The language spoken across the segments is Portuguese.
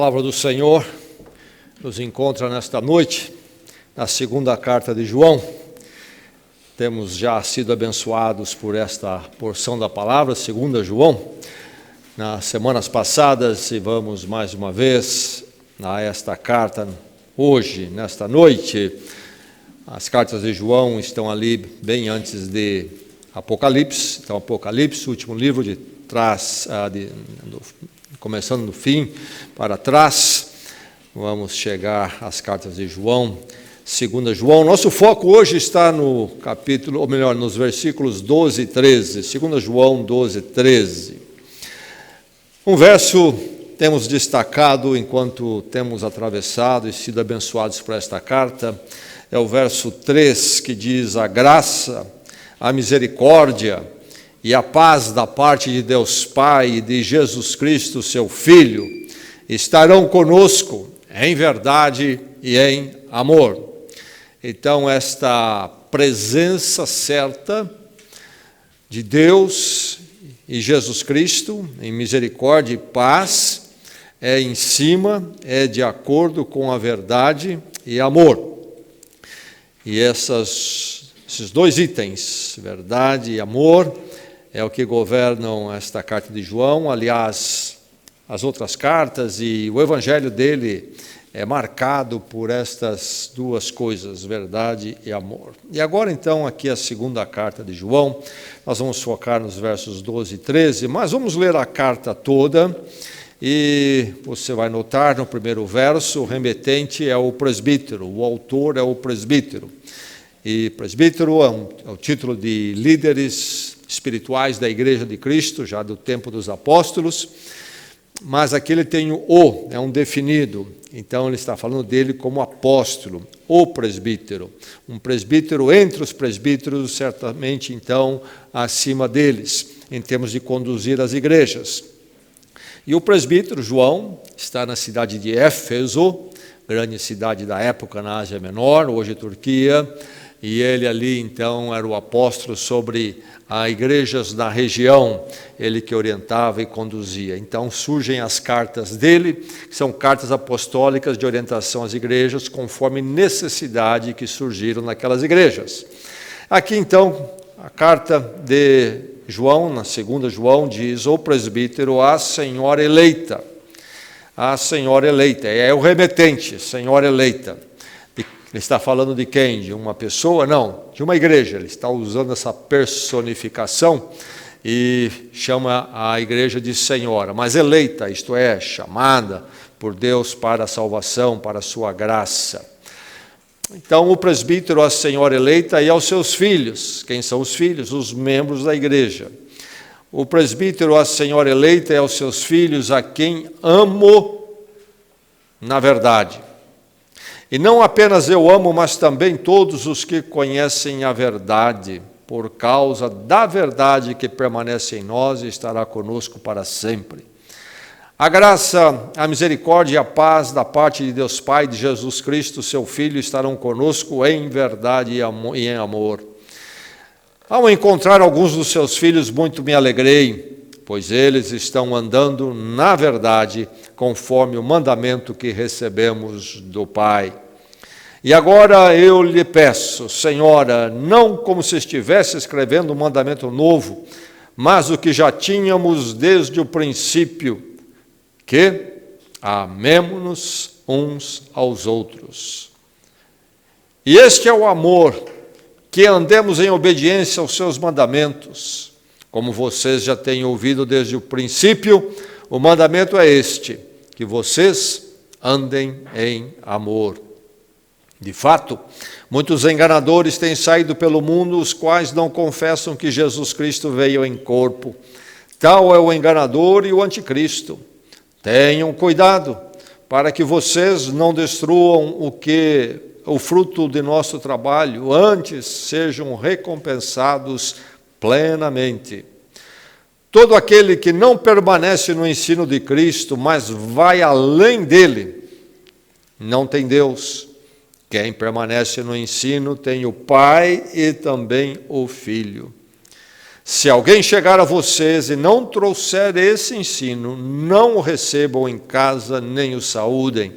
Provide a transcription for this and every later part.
palavra do Senhor nos encontra nesta noite, na segunda carta de João. Temos já sido abençoados por esta porção da palavra, segunda João, nas semanas passadas, e vamos mais uma vez a esta carta hoje, nesta noite. As cartas de João estão ali bem antes de Apocalipse. Então, Apocalipse, o último livro de trás, começando no fim para trás. Vamos chegar às cartas de João, segunda João. Nosso foco hoje está no capítulo, ou melhor, nos versículos 12 e 13. Segunda João 12 e 13. Um verso temos destacado enquanto temos atravessado e sido abençoados por esta carta. É o verso 3, que diz: a graça, a misericórdia e a paz da parte de Deus Pai e de Jesus Cristo, seu Filho, estarão conosco em verdade e em amor. Então, esta presença certa de Deus e Jesus Cristo, em misericórdia e paz, é em cima, é de acordo com a verdade e amor. E esses dois itens, verdade e amor, é o que governam esta carta de João. Aliás, as outras cartas e o evangelho dele é marcado por estas duas coisas, verdade e amor. E agora, então, aqui a segunda carta de João, nós vamos focar nos versos 12 e 13, mas vamos ler a carta toda. E você vai notar no primeiro verso, o remetente é o presbítero, o autor é o presbítero. E presbítero é o título de líderes espirituais da Igreja de Cristo, já do tempo dos apóstolos, mas aqui ele tem é um definido, então ele está falando dele como apóstolo, o presbítero. Um presbítero entre os presbíteros, certamente, então, acima deles, em termos de conduzir as igrejas. E o presbítero João está na cidade de Éfeso, grande cidade da época na Ásia Menor, hoje Turquia, e ele ali então era o apóstolo sobre as igrejas da região, ele que orientava e conduzia. Então surgem as cartas dele, que são cartas apostólicas de orientação às igrejas, conforme necessidade que surgiram naquelas igrejas. Aqui então, a carta de João, na segunda João, diz: o presbítero, a senhora eleita. A senhora eleita, é o remetente, senhora eleita. Ele está falando de quem? De uma pessoa? Não, de uma igreja. Ele está usando essa personificação e chama a igreja de senhora, mas eleita, isto é, chamada por Deus para a salvação, para a sua graça. Então, o presbítero, a senhora eleita, e aos seus filhos. Quem são os filhos? Os membros da igreja. O presbítero, a senhora eleita, e aos seus filhos, a quem amo na verdade. E não apenas eu amo, mas também todos os que conhecem a verdade, por causa da verdade que permanece em nós e estará conosco para sempre. A graça, a misericórdia e a paz da parte de Deus Pai e de Jesus Cristo, seu Filho, estarão conosco em verdade e em amor. Ao encontrar alguns dos seus filhos, muito me alegrei, pois eles estão andando na verdade, conforme o mandamento que recebemos do Pai. E agora eu lhe peço, Senhora, não como se estivesse escrevendo um mandamento novo, mas o que já tínhamos desde o princípio, que amemo-nos uns aos outros. E este é o amor, que andemos em obediência aos seus mandamentos. Como vocês já têm ouvido desde o princípio, o mandamento é este, que vocês andem em amor. De fato, muitos enganadores têm saído pelo mundo, os quais não confessam que Jesus Cristo veio em corpo. Tal é o enganador e o anticristo. Tenham cuidado, para que vocês não destruam o fruto de nosso trabalho, antes sejam recompensados plenamente. Todo aquele que não permanece no ensino de Cristo, mas vai além dele, não tem Deus. Quem permanece no ensino tem o Pai e também o Filho. Se alguém chegar a vocês e não trouxer esse ensino, não o recebam em casa, nem o saúdem,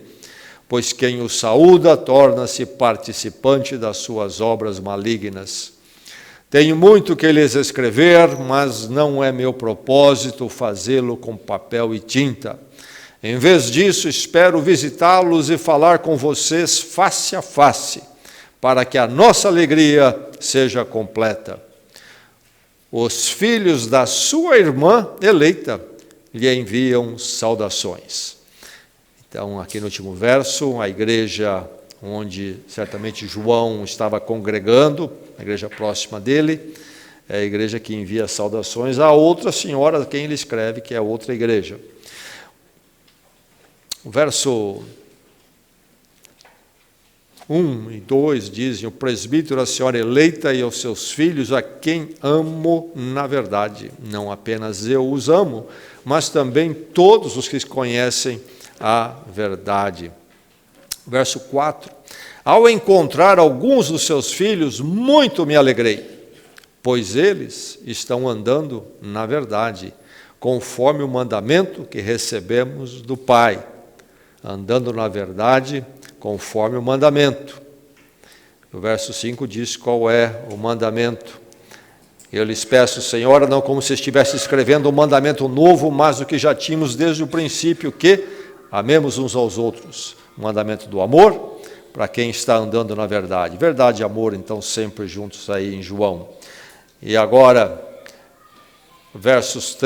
pois quem o saúda torna-se participante das suas obras malignas. Tenho muito que lhes escrever, mas não é meu propósito fazê-lo com papel e tinta. Em vez disso, espero visitá-los e falar com vocês face a face, para que a nossa alegria seja completa. Os filhos da sua irmã eleita lhe enviam saudações. Então, aqui no último verso, a igreja onde certamente João estava congregando, a igreja próxima dele, é a igreja que envia saudações a outra senhora, quem ele escreve, que é outra igreja. O verso 1 e 2 dizem: o presbítero, a senhora eleita e aos seus filhos, a quem amo na verdade. Não apenas eu os amo, mas também todos os que conhecem a verdade. Verso 4: ao encontrar alguns dos seus filhos, muito me alegrei, pois eles estão andando na verdade, conforme o mandamento que recebemos do Pai. Andando na verdade, conforme o mandamento. O verso 5 diz qual é o mandamento. Eu lhes peço, Senhora, não como se estivesse escrevendo um mandamento novo, mas o que já tínhamos desde o princípio, que amemos uns aos outros. O mandamento do amor, para quem está andando na verdade. Verdade e amor, então, sempre juntos aí em João. E agora, versos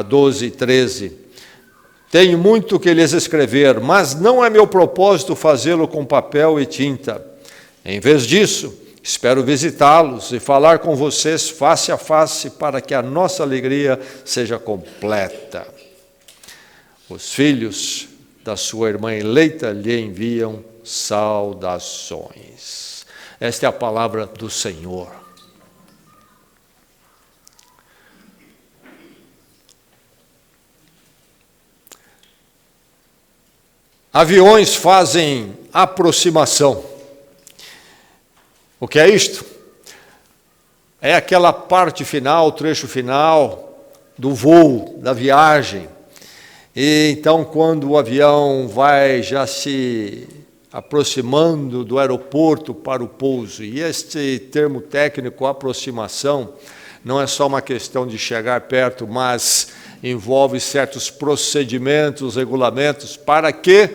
12 e 13. Tenho muito que lhes escrever, mas não é meu propósito fazê-lo com papel e tinta. Em vez disso, espero visitá-los e falar com vocês face a face, para que a nossa alegria seja completa. Os filhos da sua irmã eleita lhe enviam saudações. Esta é a palavra do Senhor. Aviões fazem aproximação. O que é isto? É aquela parte final, o trecho final do voo, da viagem. E então, quando o avião vai já se aproximando do aeroporto para o pouso, e este termo técnico, aproximação, não é só uma questão de chegar perto, mas envolve certos procedimentos, regulamentos, para que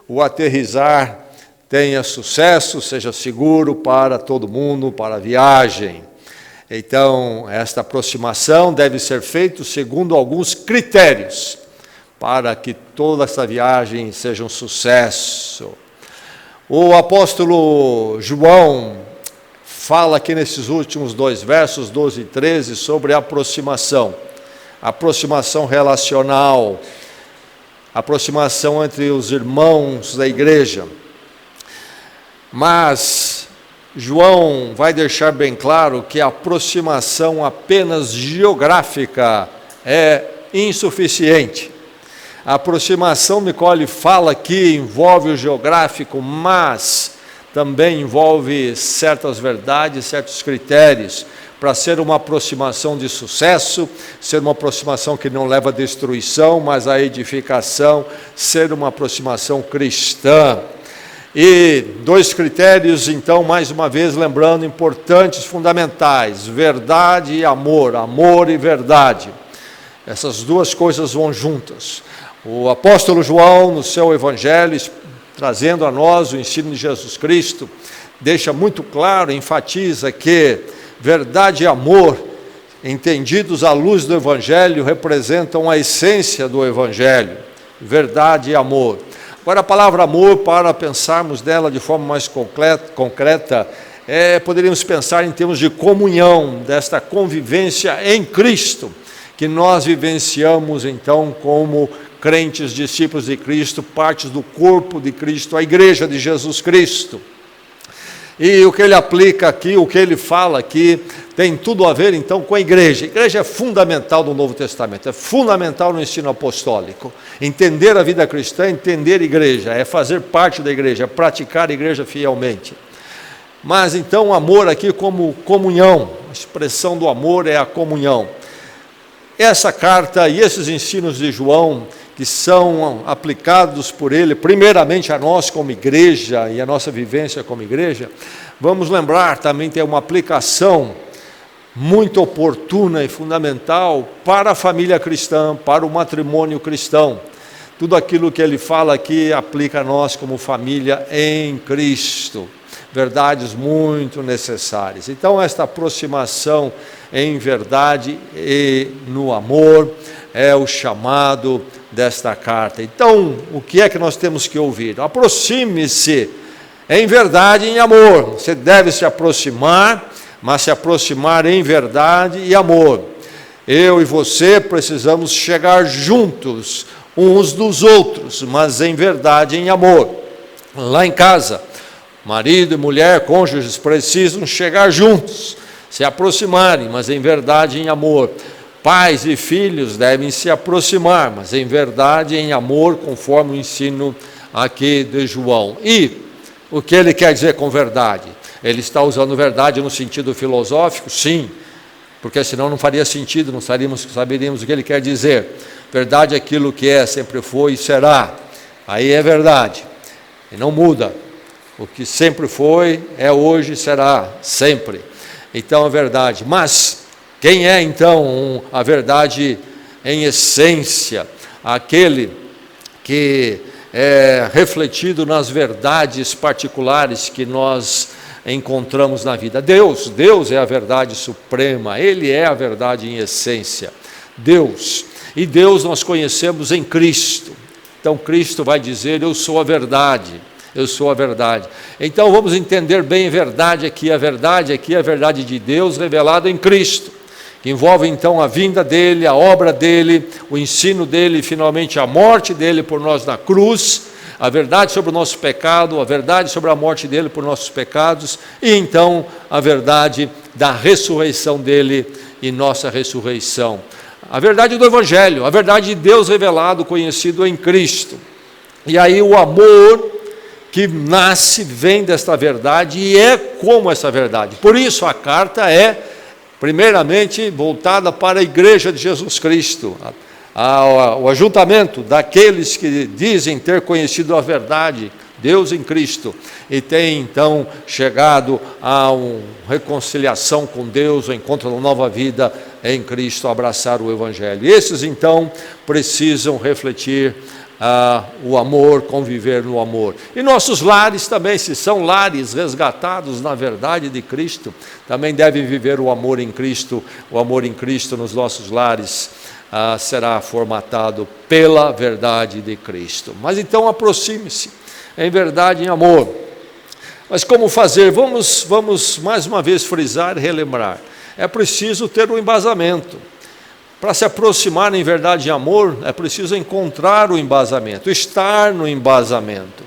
o aterrissar tenha sucesso, seja seguro para todo mundo, para a viagem. Então, esta aproximação deve ser feita segundo alguns critérios, para que toda essa viagem seja um sucesso. O apóstolo João fala aqui nesses últimos 2 versos, 12 e 13, sobre aproximação relacional, aproximação entre os irmãos da igreja. Mas João vai deixar bem claro que a aproximação apenas geográfica é insuficiente. A aproximação, Nicole fala que envolve o geográfico, mas também envolve certas verdades, certos critérios, para ser uma aproximação de sucesso, ser uma aproximação que não leva à destruição, mas à edificação, ser uma aproximação cristã. E 2 critérios, então, mais uma vez, lembrando, importantes, fundamentais: verdade e amor, amor e verdade. Essas 2 coisas vão juntas. O apóstolo João, no seu evangelho, trazendo a nós o ensino de Jesus Cristo, deixa muito claro, enfatiza que verdade e amor, entendidos à luz do Evangelho, representam a essência do Evangelho. Verdade e amor. Agora, a palavra amor, para pensarmos dela de forma mais concreta, poderíamos pensar em termos de comunhão, desta convivência em Cristo, que nós vivenciamos, então, como crentes, discípulos de Cristo, partes do corpo de Cristo, a igreja de Jesus Cristo. E o que ele aplica aqui, o que ele fala aqui, tem tudo a ver então com a igreja. A igreja é fundamental no Novo Testamento, é fundamental no ensino apostólico. Entender a vida cristã, entender a igreja, é fazer parte da igreja, é praticar a igreja fielmente. Mas então o amor aqui como comunhão, A expressão do amor é a comunhão. Essa carta e esses ensinos de João, que são aplicados por ele, primeiramente a nós como igreja e a nossa vivência como igreja, vamos lembrar, também tem uma aplicação muito oportuna e fundamental para a família cristã, para o matrimônio cristão. Tudo aquilo que ele fala aqui aplica a nós como família em Cristo. Verdades muito necessárias. Então, esta aproximação em verdade e no amor é o chamado desta carta. Então, o que é que nós temos que ouvir? Aproxime-se em verdade e em amor. Você deve se aproximar, mas se aproximar em verdade e amor. Eu e você precisamos chegar juntos uns dos outros, mas em verdade e em amor. Lá em casa, marido e mulher, cônjuges, precisam chegar juntos, se aproximarem, mas em verdade e em amor. Pais e filhos devem se aproximar, mas em verdade e em amor, conforme o ensino aqui de João. E o que ele quer dizer com verdade? Ele está usando verdade no sentido filosófico? Sim, porque senão não faria sentido, não saberíamos o que ele quer dizer. Verdade é aquilo que é, sempre foi e será. Aí é verdade, e não muda. O que sempre foi, é hoje, será, sempre. Então é verdade. Mas quem é então a verdade em essência? Aquele que é refletido nas verdades particulares que nós encontramos na vida. Deus é a verdade suprema, Ele é a verdade em essência. Deus. E Deus nós conhecemos em Cristo. Então Cristo vai dizer, eu sou a verdade. Eu sou a verdade. Então vamos entender bem a verdade aqui é a verdade de Deus revelada em Cristo, que envolve então a vinda dele, a obra dele, o ensino dele e finalmente a morte dele por nós na cruz, a verdade sobre o nosso pecado, a verdade sobre a morte dele por nossos pecados e então a verdade da ressurreição dele e nossa ressurreição. A verdade do Evangelho, a verdade de Deus revelado, conhecido em Cristo. E aí o amor que nasce, vem desta verdade e é como essa verdade. Por isso a carta é, primeiramente, voltada para a igreja de Jesus Cristo, o ajuntamento daqueles que dizem ter conhecido a verdade, Deus em Cristo, e tem então chegado a uma reconciliação com Deus, o encontro da nova vida em Cristo, abraçar o Evangelho. E esses então precisam refletir o amor, conviver no amor. E nossos lares também, se são lares resgatados na verdade de Cristo, também devem viver o amor em Cristo. O amor em Cristo nos nossos lares será formatado pela verdade de Cristo. Mas então aproxime-se em verdade e em amor. Mas como fazer? Vamos mais uma vez frisar e relembrar. É preciso ter um embasamento. Para se aproximar em verdade e amor, é preciso encontrar o embasamento, estar no embasamento.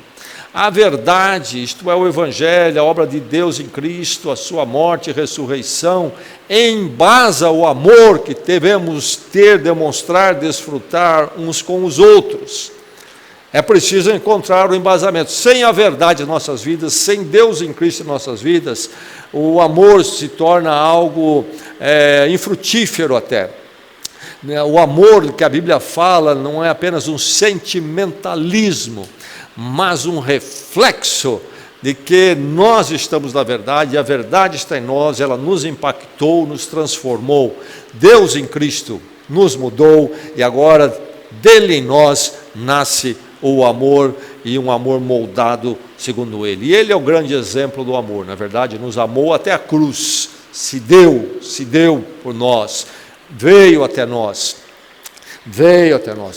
A verdade, isto é o Evangelho, a obra de Deus em Cristo, a sua morte e ressurreição, embasa o amor que devemos ter, demonstrar, desfrutar uns com os outros. É preciso encontrar o embasamento. Sem a verdade em nossas vidas, sem Deus em Cristo em nossas vidas, o amor se torna algo infrutífero até. O amor que a Bíblia fala não é apenas um sentimentalismo, mas um reflexo de que nós estamos na verdade, e a verdade está em nós, ela nos impactou, nos transformou. Deus em Cristo nos mudou e agora dele em nós nasce o amor e um amor moldado segundo ele. E ele é o grande exemplo do amor, na verdade nos amou até a cruz, se deu por nós. Veio até nós,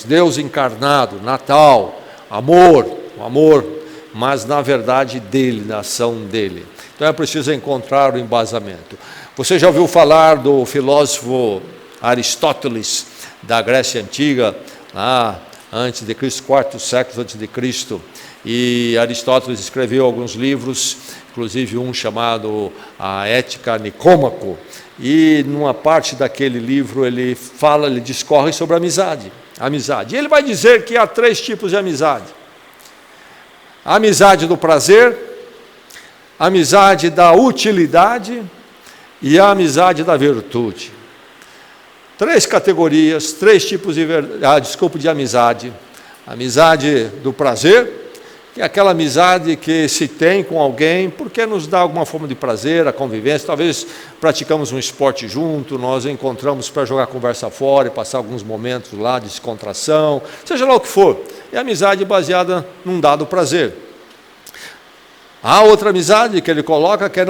Deus encarnado, Natal, amor, mas na verdade dele, na ação dele. Então é preciso encontrar o embasamento. Você já ouviu falar do filósofo Aristóteles, da Grécia Antiga, antes de Cristo, 4 séculos antes de Cristo, e Aristóteles escreveu alguns livros, inclusive um chamado A Ética Nicômaco, e numa parte daquele livro ele discorre sobre a amizade. E ele vai dizer que há 3 tipos de amizade. A amizade do prazer, a amizade da utilidade e a amizade da virtude. 3 categorias, 3 tipos de amizade. Amizade do prazer, que é aquela amizade que se tem com alguém porque nos dá alguma forma de prazer, a convivência. Talvez praticamos um esporte junto, nós encontramos para jogar conversa fora e passar alguns momentos lá de descontração, seja lá o que for. É amizade baseada num dado prazer. Há outra amizade que ele coloca que é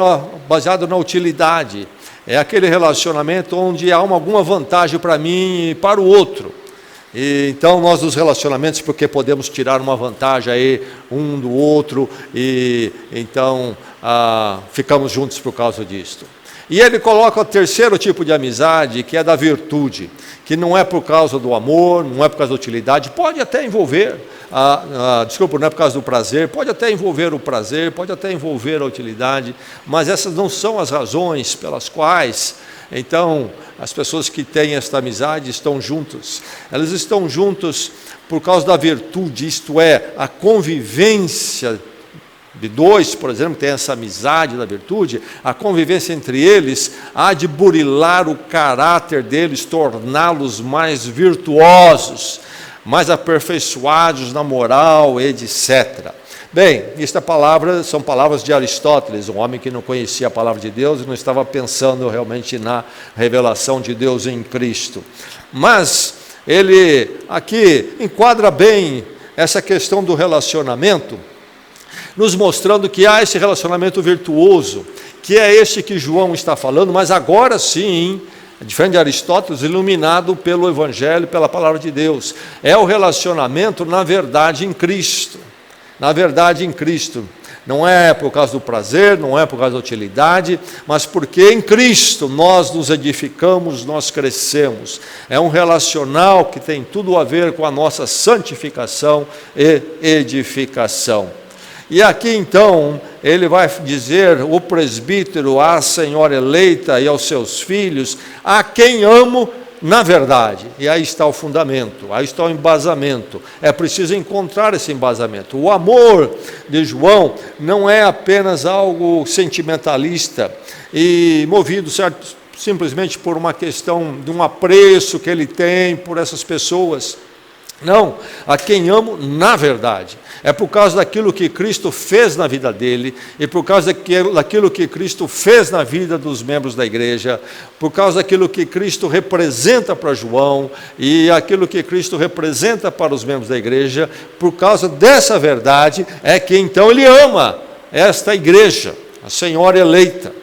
baseada na utilidade. É aquele relacionamento onde há alguma vantagem para mim e para o outro. E, então, nós nos relacionamentos, porque podemos tirar uma vantagem aí um do outro, e então ficamos juntos por causa disto. E ele coloca o terceiro tipo de amizade, que é da virtude, que não é por causa do amor, não é por causa da utilidade, pode até envolver, não é por causa do prazer, pode até envolver o prazer, pode até envolver a utilidade, mas essas não são as razões pelas quais, então, as pessoas que têm esta amizade estão juntas. Elas estão juntas por causa da virtude, isto é, a convivência de 2, por exemplo, tem essa amizade da virtude, a convivência entre eles há de burilar o caráter deles, torná-los mais virtuosos, mais aperfeiçoados na moral, etc. Bem, esta palavra são palavras de Aristóteles, um homem que não conhecia a palavra de Deus e não estava pensando realmente na revelação de Deus em Cristo. Mas ele aqui enquadra bem essa questão do relacionamento, nos mostrando que há esse relacionamento virtuoso, que é este que João está falando, mas agora sim, diferente de Aristóteles, iluminado pelo Evangelho, pela palavra de Deus. É o relacionamento na verdade em Cristo. Na verdade em Cristo. Não é por causa do prazer, não é por causa da utilidade, mas porque em Cristo nós nos edificamos, nós crescemos. É um relacional que tem tudo a ver com a nossa santificação e edificação. E aqui então, ele vai dizer, o presbítero, à senhora eleita e aos seus filhos, a quem amo na verdade. E aí está o fundamento, aí está o embasamento. É preciso encontrar esse embasamento. O amor de João não é apenas algo sentimentalista e movido simplesmente por uma questão de um apreço que ele tem por essas pessoas. Não, a quem amo na verdade. É por causa daquilo que Cristo fez na vida dele, e por causa daquilo que Cristo fez na vida dos membros da igreja, por causa daquilo que Cristo representa para João, e aquilo que Cristo representa para os membros da igreja, por causa dessa verdade, é que então ele ama esta igreja, a senhora eleita.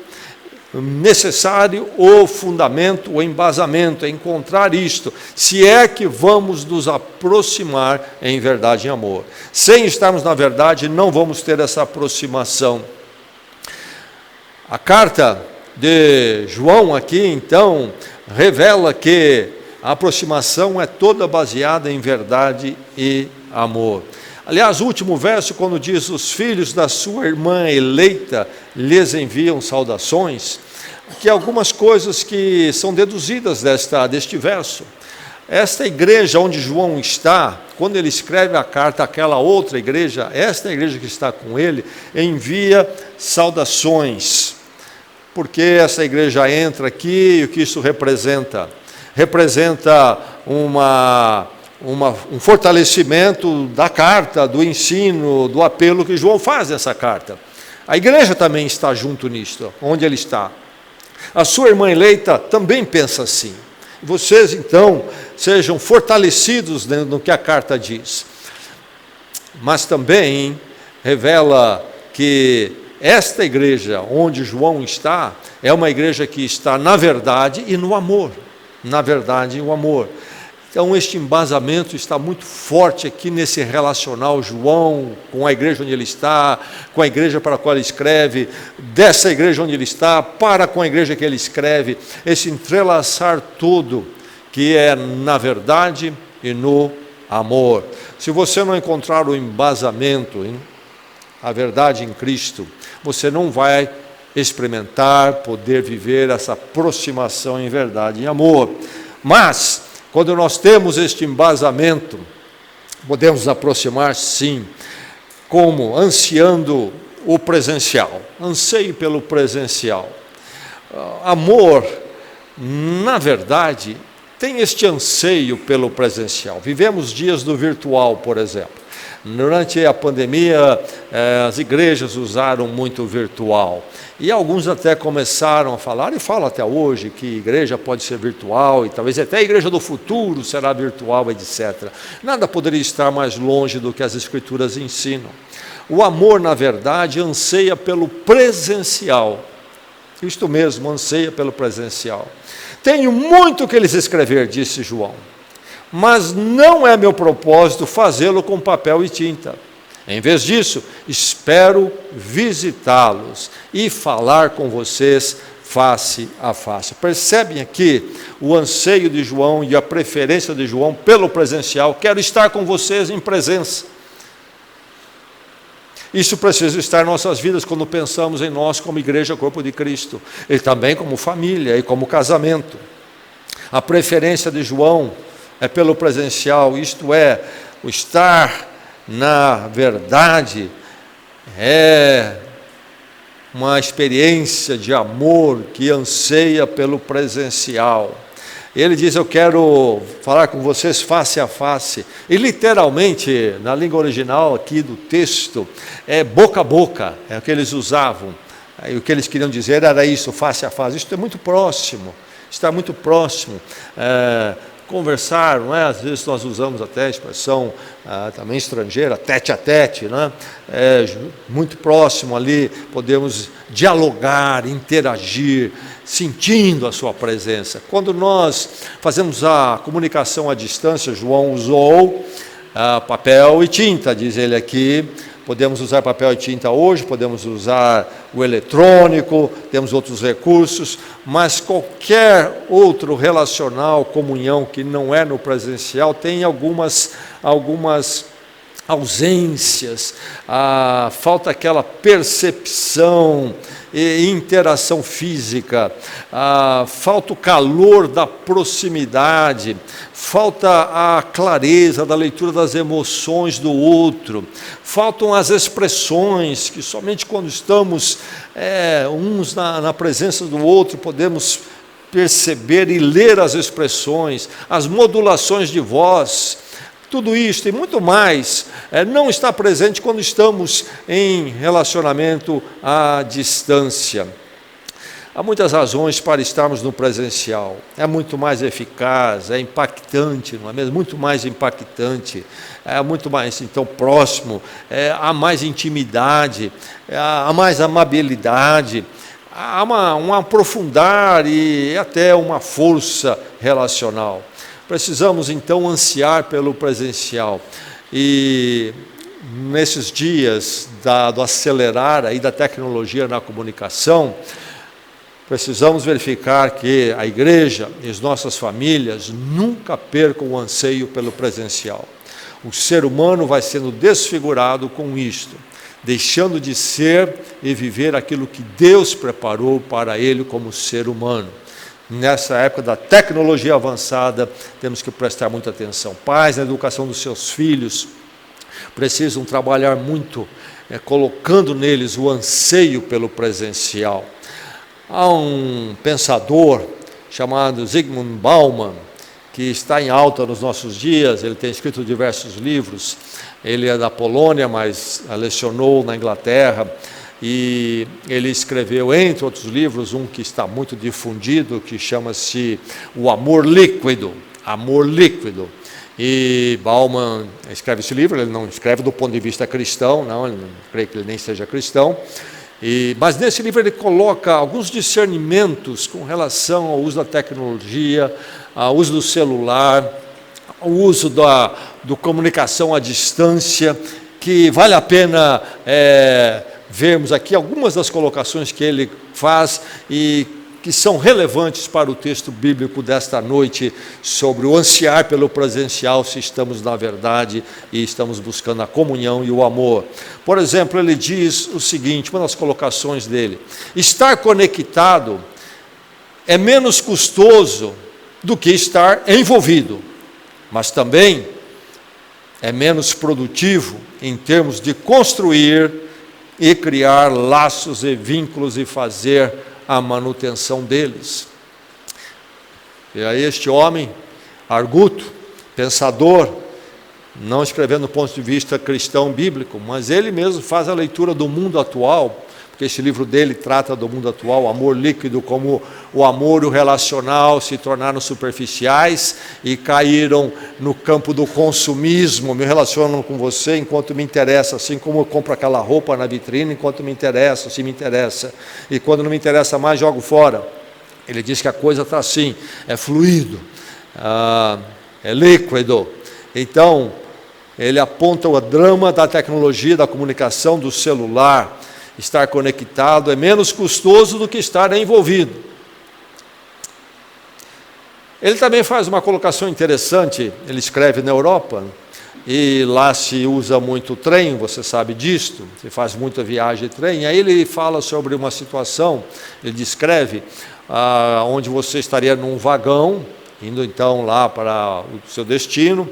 Necessário o fundamento, o embasamento, é encontrar isto, se é que vamos nos aproximar em verdade e amor. Sem estarmos na verdade, não vamos ter essa aproximação. A carta de João aqui, então, revela que a aproximação é toda baseada em verdade e amor. Aliás, o último verso, quando diz, os filhos da sua irmã eleita lhes enviam saudações, que algumas coisas que são deduzidas deste verso. Esta igreja onde João está, quando ele escreve a carta àquela outra igreja, esta igreja que está com ele, envia saudações. Porque essa igreja entra aqui e o que isso representa? Representa um fortalecimento da carta, do ensino, do apelo que João faz nessa carta. A igreja também está junto nisto, onde ele está. A sua irmã eleita também pensa assim. Vocês, então, sejam fortalecidos no que a carta diz. Mas também revela que esta igreja onde João está, é uma igreja que está na verdade e no amor. Na verdade e o amor. Então, este embasamento está muito forte aqui nesse relacional João, com a igreja onde ele está, com a igreja para a qual ele escreve, dessa igreja onde ele está, para com a igreja que ele escreve, esse entrelaçar tudo, que é na verdade e no amor. Se você não encontrar o embasamento, a verdade em Cristo, você não vai experimentar, poder viver essa aproximação em verdade e em amor. Mas, quando nós temos este embasamento, podemos nos aproximar, sim, como ansiando o presencial, anseio pelo presencial. Amor, na verdade, tem este anseio pelo presencial. Vivemos dias do virtual, por exemplo. Durante a pandemia, as igrejas usaram muito o virtual. E alguns até começaram a falar, e falam até hoje, que igreja pode ser virtual, e talvez até a igreja do futuro será virtual, etc. Nada poderia estar mais longe do que as Escrituras ensinam. O amor, na verdade, anseia pelo presencial. Isto mesmo, anseia pelo presencial. Tenho muito que lhes escrever, disse João, mas não é meu propósito fazê-lo com papel e tinta. Em vez disso, espero visitá-los e falar com vocês face a face. Percebem aqui o anseio de João e a preferência de João pelo presencial. Quero estar com vocês em presença. Isso precisa estar em nossas vidas quando pensamos em nós como igreja, corpo de Cristo, e também como família e como casamento. A preferência de João é pelo presencial, isto é, o estar na verdade é uma experiência de amor que anseia pelo presencial. Ele diz, eu quero falar com vocês face a face. E literalmente, na língua original aqui do texto, é boca a boca, é o que eles usavam. E o que eles queriam dizer era isso, face a face. Isso é muito próximo, está muito próximo. Conversar, não é? Às vezes nós usamos até a expressão também estrangeira, tete a tete, né? Muito próximo ali, podemos dialogar, interagir, sentindo a sua presença. Quando nós fazemos a comunicação à distância, João usou papel e tinta, diz ele aqui. Podemos usar papel e tinta hoje, podemos usar o eletrônico, temos outros recursos, mas qualquer outro relacional, comunhão que não é no presencial, tem algumas ausências, falta aquela percepção e interação física, falta o calor da proximidade, falta a clareza da leitura das emoções do outro, faltam as expressões que somente quando estamos uns na presença do outro podemos perceber e ler as expressões, as modulações de voz. Tudo isso e muito mais não está presente quando estamos em relacionamento à distância. Há muitas razões para estarmos no presencial. É muito mais eficaz, é impactante, não é mesmo? Muito mais impactante, é muito mais então próximo, há mais intimidade, há mais amabilidade, há um aprofundar e até uma força relacional. Precisamos, então, ansiar pelo presencial. E nesses dias do acelerar aí da tecnologia na comunicação, precisamos verificar que a igreja e as nossas famílias nunca percam o anseio pelo presencial. O ser humano vai sendo desfigurado com isto, deixando de ser e viver aquilo que Deus preparou para ele como ser humano. Nessa época da tecnologia avançada, temos que prestar muita atenção. Pais, na educação dos seus filhos, precisam trabalhar muito, colocando neles o anseio pelo presencial. Há um pensador chamado Zygmunt Bauman, que está em alta nos nossos dias, ele tem escrito diversos livros, ele é da Polônia, mas lecionou na Inglaterra, e ele escreveu, entre outros livros, um que está muito difundido, que chama-se O Amor Líquido. Amor Líquido. E Bauman escreve esse livro, ele não escreve do ponto de vista cristão, não, ele não creio que ele nem seja cristão, mas nesse livro ele coloca alguns discernimentos com relação ao uso da tecnologia, ao uso do celular, ao uso da comunicação à distância, que vale a pena vermos aqui algumas das colocações que ele faz e que são relevantes para o texto bíblico desta noite sobre o ansiar pelo presencial, se estamos na verdade e estamos buscando a comunhão e o amor. Por exemplo, ele diz o seguinte, uma das colocações dele: estar conectado é menos custoso do que estar envolvido, mas também é menos produtivo em termos de construir e criar laços e vínculos e fazer a manutenção deles. E aí este homem, arguto, pensador, não escrevendo do ponto de vista cristão bíblico, mas ele mesmo faz a leitura do mundo atual, porque esse livro dele trata do mundo atual, o amor líquido, como o amor e o relacional se tornaram superficiais e caíram no campo do consumismo. Me relaciono com você enquanto me interessa, assim como eu compro aquela roupa na vitrine enquanto me interessa, se me interessa, e quando não me interessa mais, jogo fora. Ele diz que a coisa está assim, é fluido, é líquido. Então, ele aponta o drama da tecnologia, da comunicação, do celular. Estar conectado é menos custoso do que estar envolvido. Ele também faz uma colocação interessante, ele escreve na Europa, e lá se usa muito trem, você sabe disto, se faz muita viagem de trem, aí ele fala sobre uma situação, ele descreve onde você estaria num vagão, indo então lá para o seu destino,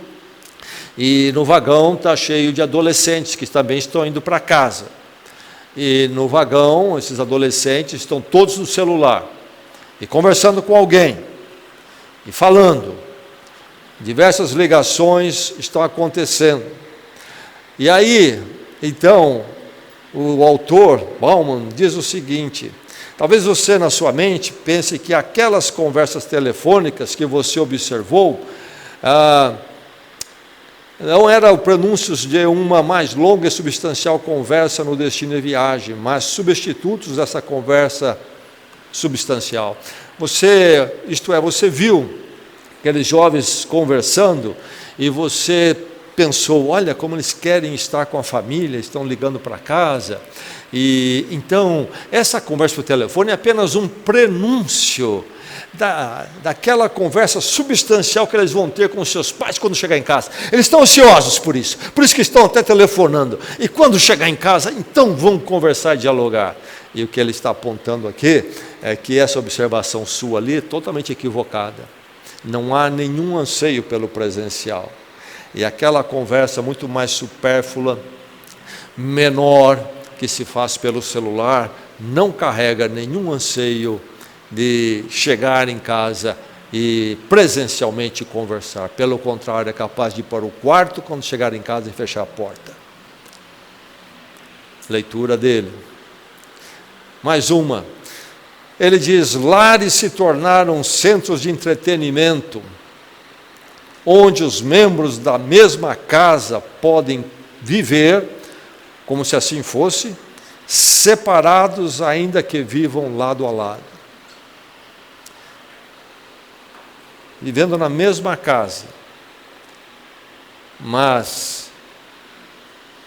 e no vagão está cheio de adolescentes que também estão indo para casa. E no vagão, esses adolescentes estão todos no celular, e conversando com alguém, e falando. Diversas ligações estão acontecendo. E aí, então, o autor, Bauman, diz o seguinte: talvez você na sua mente pense que aquelas conversas telefônicas que você observou, não eram prenúncios de uma mais longa e substancial conversa no destino e viagem, mas substitutos dessa conversa substancial. Você viu aqueles jovens conversando e você pensou, olha como eles querem estar com a família, estão ligando para casa. E então, essa conversa por telefone é apenas um prenúncio daquela conversa substancial que eles vão ter com os seus pais quando chegar em casa. Eles estão ansiosos por isso que estão até telefonando. E quando chegar em casa, então vão conversar e dialogar. E o que ele está apontando aqui é que essa observação sua ali é totalmente equivocada. Não há nenhum anseio pelo presencial. E aquela conversa muito mais supérflua, menor, que se faz pelo celular, não carrega nenhum anseio de chegar em casa e presencialmente conversar. Pelo contrário, é capaz de ir para o quarto quando chegar em casa e fechar a porta. Leitura dele. Mais uma. Ele diz, lares se tornaram centros de entretenimento, onde os membros da mesma casa podem viver, como se assim fosse, separados ainda que vivam lado a lado. Vivendo na mesma casa, mas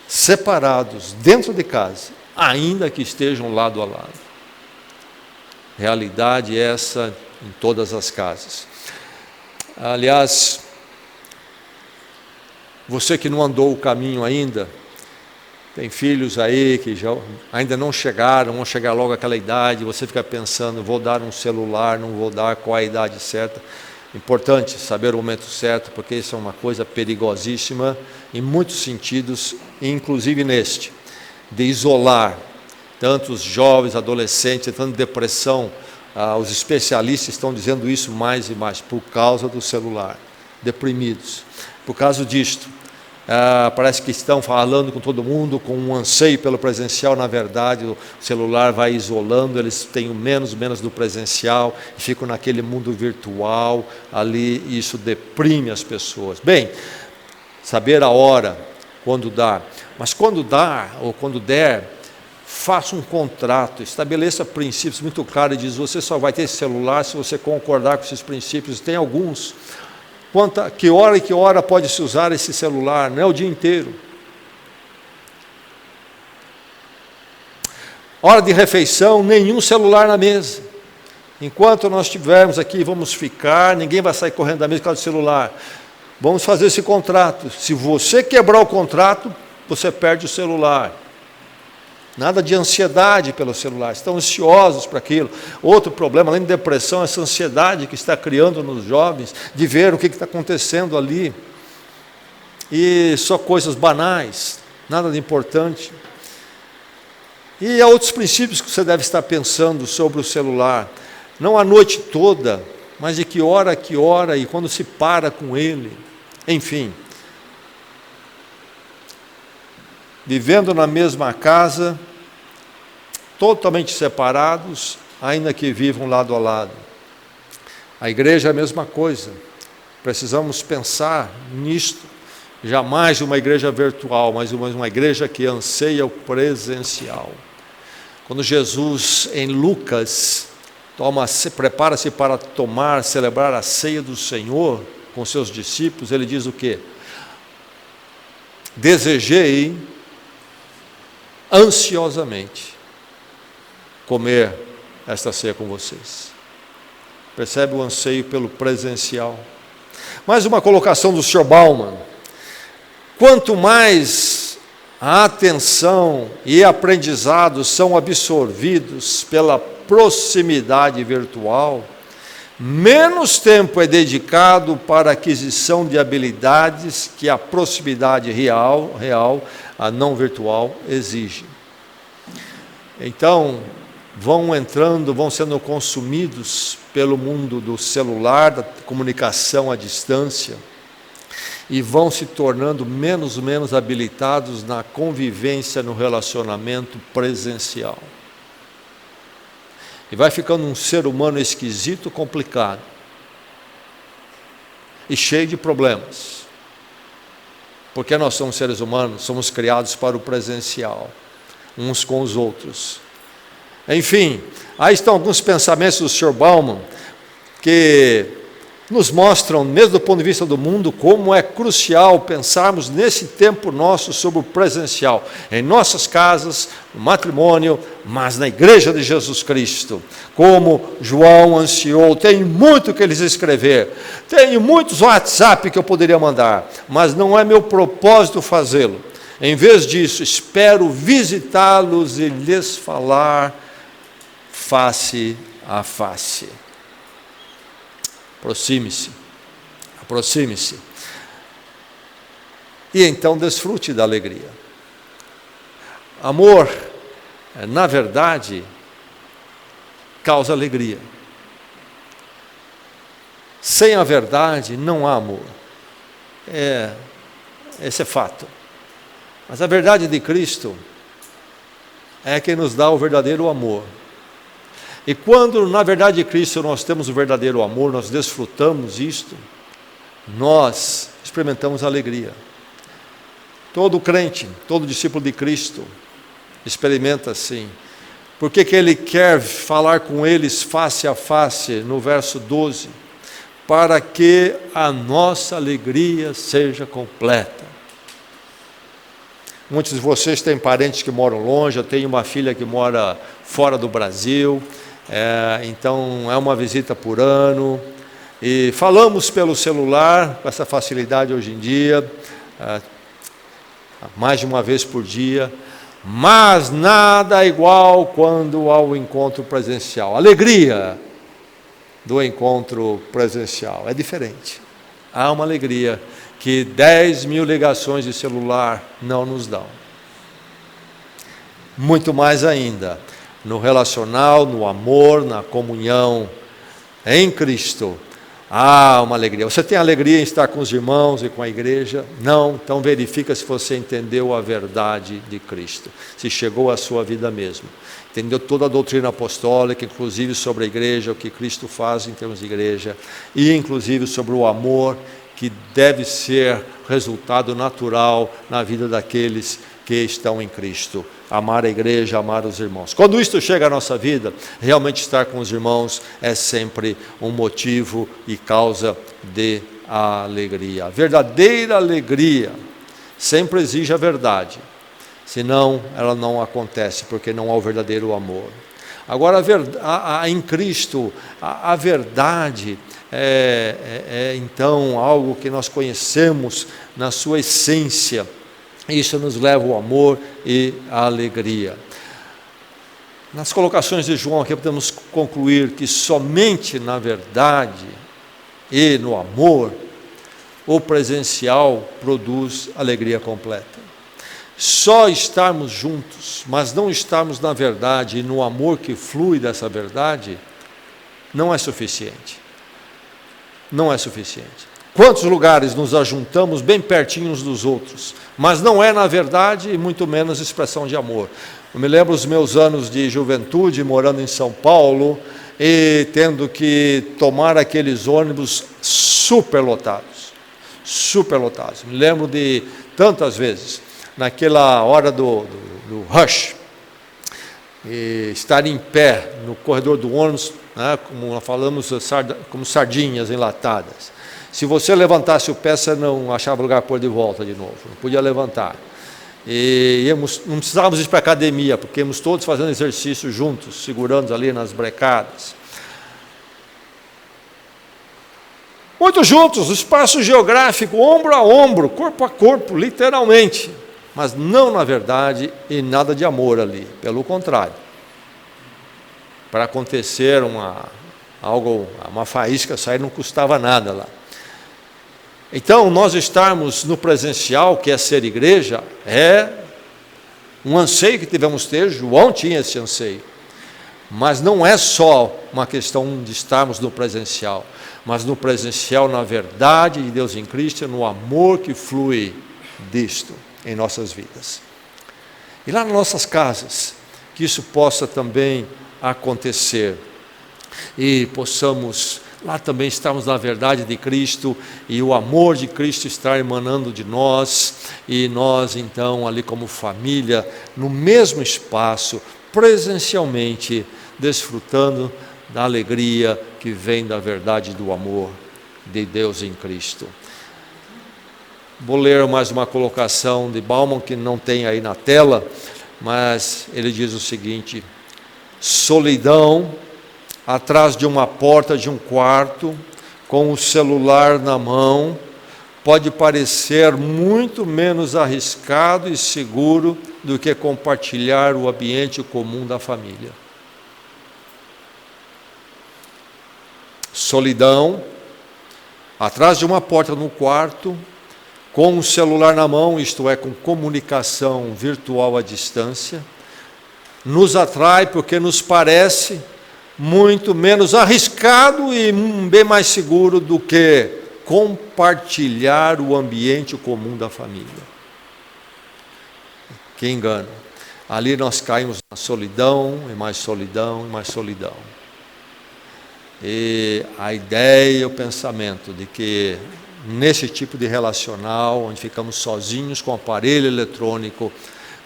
separados dentro de casa, ainda que estejam lado a lado. Realidade essa em todas as casas. Aliás, você que não andou o caminho ainda, tem filhos aí que ainda não chegaram, vão chegar logo àquela idade, você fica pensando, vou dar um celular, não vou dar, qual a idade certa. Importante saber o momento certo, porque isso é uma coisa perigosíssima em muitos sentidos, inclusive neste, de isolar tantos jovens, adolescentes, tanto depressão. Os especialistas estão dizendo isso mais e mais, por causa do celular, deprimidos. Por causa disto, parece que estão falando com todo mundo, com um anseio pelo presencial, na verdade o celular vai isolando, eles têm menos do presencial, e ficam naquele mundo virtual, ali, e isso deprime as pessoas. Bem, saber a hora, quando dá, mas quando dá, ou quando der, faça um contrato, estabeleça princípios muito claros, e diz, você só vai ter esse celular se você concordar com esses princípios, tem alguns. Que hora pode se usar esse celular? Não é o dia inteiro. Hora de refeição, nenhum celular na mesa. Enquanto nós estivermos aqui, vamos ficar, ninguém vai sair correndo da mesa por causa do celular. Vamos fazer esse contrato. Se você quebrar o contrato, você perde o celular. Nada de ansiedade pelo celular, estão ansiosos para aquilo. Outro problema, além de depressão, essa ansiedade que está criando nos jovens, de ver o que está acontecendo ali. E só coisas banais, nada de importante. E há outros princípios que você deve estar pensando sobre o celular, não a noite toda, mas de que hora a que hora e quando se para com ele. Enfim, vivendo na mesma casa, totalmente separados, ainda que vivam lado a lado. A igreja é a mesma coisa, precisamos pensar nisto, jamais uma igreja virtual, mas uma igreja que anseia o presencial. Quando Jesus, em Lucas, prepara-se para celebrar a ceia do Senhor com seus discípulos, ele diz o quê? Desejei ansiosamente comer esta ceia com vocês. Percebe o anseio pelo presencial? Mais uma colocação do Sr. Bauman. Quanto mais a atenção e aprendizado são absorvidos pela proximidade virtual, menos tempo é dedicado para a aquisição de habilidades que a proximidade real, a não virtual, exige. Então, vão sendo consumidos pelo mundo do celular, da comunicação à distância, e vão se tornando menos habilitados na convivência, no relacionamento presencial. E vai ficando um ser humano esquisito, complicado, e cheio de problemas. Porque nós somos seres humanos, somos criados para o presencial, uns com os outros. Enfim, aí estão alguns pensamentos do Sr. Bauman, que nos mostram, mesmo do ponto de vista do mundo, como é crucial pensarmos nesse tempo nosso sobre o presencial, em nossas casas, no matrimônio, mas na igreja de Jesus Cristo. Como João ansiou, tenho muito que lhes escrever, tenho muitos WhatsApp que eu poderia mandar, mas não é meu propósito fazê-lo. Em vez disso, espero visitá-los e lhes falar face a face. Aproxime-se. E então desfrute da alegria. Amor, na verdade, causa alegria. Sem a verdade não há amor. Esse é fato. Mas a verdade de Cristo é quem nos dá o verdadeiro amor. E quando, na verdade de Cristo, nós temos o verdadeiro amor, nós desfrutamos isto, nós experimentamos alegria. Todo crente, todo discípulo de Cristo, experimenta assim. Por que ele quer falar com eles face a face, no verso 12? Para que a nossa alegria seja completa. Muitos de vocês têm parentes que moram longe, eu tenho uma filha que mora fora do Brasil, então é uma visita por ano, e falamos pelo celular, com essa facilidade hoje em dia, mais de uma vez por dia, mas nada igual quando há o encontro presencial. A alegria do encontro presencial é diferente. Há uma alegria que 10.000 ligações de celular não nos dão. Muito mais ainda, no relacional, no amor, na comunhão em Cristo, há uma alegria. Você tem alegria em estar com os irmãos e com a igreja? Não? Então verifica se você entendeu a verdade de Cristo, se chegou à sua vida mesmo. Entendeu toda a doutrina apostólica, inclusive sobre a igreja, o que Cristo faz em termos de igreja, e inclusive sobre o amor que deve ser resultado natural na vida daqueles que estão em Cristo. Amar a igreja, amar os irmãos. Quando isto chega à nossa vida, realmente estar com os irmãos é sempre um motivo e causa de alegria. A verdadeira alegria sempre exige a verdade, senão ela não acontece, porque não há o verdadeiro amor. Agora, em Cristo, a verdade então algo que nós conhecemos na sua essência. Isso nos leva ao amor e à alegria. Nas colocações de João aqui podemos concluir que somente na verdade e no amor o presencial produz alegria completa. só estarmos juntos, mas não estarmos na verdade e no amor que flui dessa verdade, não é suficiente. Não é suficiente. Quantos lugares nos ajuntamos bem pertinho uns dos outros, mas não é na verdade e muito menos expressão de amor. Eu me lembro os meus anos de juventude, morando em São Paulo, e tendo que tomar aqueles ônibus superlotados. Superlotados. Me lembro de tantas vezes, naquela hora do rush, e estar em pé no corredor do ônibus, né, como nós falamos, como sardinhas enlatadas. Se você levantasse o pé, você não achava lugar para pôr de volta de novo, não podia levantar. E não precisávamos ir para a academia, porque íamos todos fazendo exercício juntos, segurando ali nas brecadas. Muito juntos, espaço geográfico, ombro a ombro, corpo a corpo, literalmente. Mas não na verdade e nada de amor ali, pelo contrário. Para acontecer uma faísca sair não custava nada lá. Então, nós estarmos no presencial, que é ser igreja, é um anseio que devemos ter. João tinha esse anseio. Mas não é só uma questão de estarmos no presencial, mas no presencial na verdade de Deus em Cristo, no amor que flui disto em nossas vidas. E lá nas nossas casas, que isso possa também acontecer e possamos lá também estarmos na verdade de Cristo e o amor de Cristo estar emanando de nós, e nós então ali como família, no mesmo espaço, presencialmente, desfrutando da alegria que vem da verdade do amor de Deus em Cristo. Vou ler mais uma colocação de Bauman, que não tem aí na tela, mas ele diz o seguinte: solidão atrás de uma porta de um quarto, com o celular na mão, pode parecer muito menos arriscado e seguro do que compartilhar o ambiente comum da família. Solidão, atrás de uma porta no quarto, com o celular na mão, isto é, com comunicação virtual à distância, nos atrai porque nos parece muito menos arriscado e bem mais seguro do que compartilhar o ambiente comum da família. Que engano. Ali nós caímos na solidão, e mais solidão, e mais solidão. E a ideia e o pensamento de que nesse tipo de relacional, onde ficamos sozinhos com o aparelho eletrônico,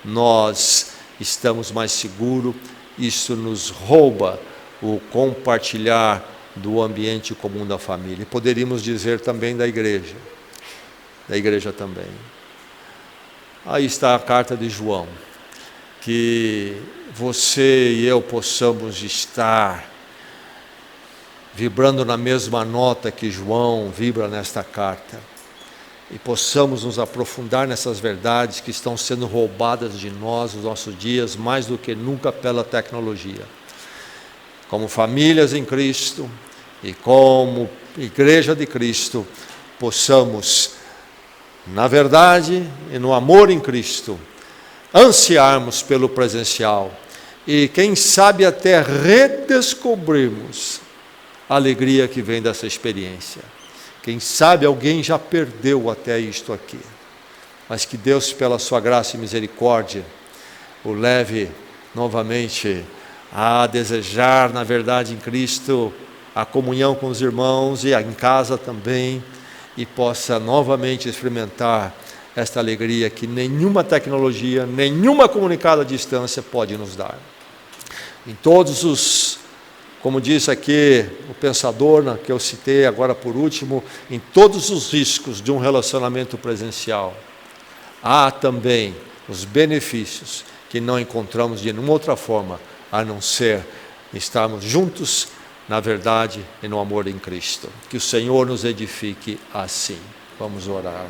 nós estamos mais seguros, isso nos rouba o compartilhar do ambiente comum da família. E poderíamos dizer também da igreja também. Aí está a carta de João, que você e eu possamos estar vibrando na mesma nota que João vibra nesta carta, e possamos nos aprofundar nessas verdades que estão sendo roubadas de nós nos nossos dias, mais do que nunca pela tecnologia. Como famílias em Cristo e como igreja de Cristo, possamos, na verdade e no amor em Cristo, ansiarmos pelo presencial e, quem sabe, até redescobrirmos a alegria que vem dessa experiência. Quem sabe alguém já perdeu até isto aqui, mas que Deus, pela sua graça e misericórdia, o leve novamente a desejar, na verdade, em Cristo, a comunhão com os irmãos e em casa também, e possa novamente experimentar esta alegria que nenhuma tecnologia, nenhuma comunicada à distância pode nos dar. Em todos os, como disse aqui o pensador, que eu citei agora por último, em todos os riscos de um relacionamento presencial, há também os benefícios que não encontramos de nenhuma outra forma, a não ser estarmos juntos na verdade e no amor em Cristo. Que o Senhor nos edifique assim. Vamos orar.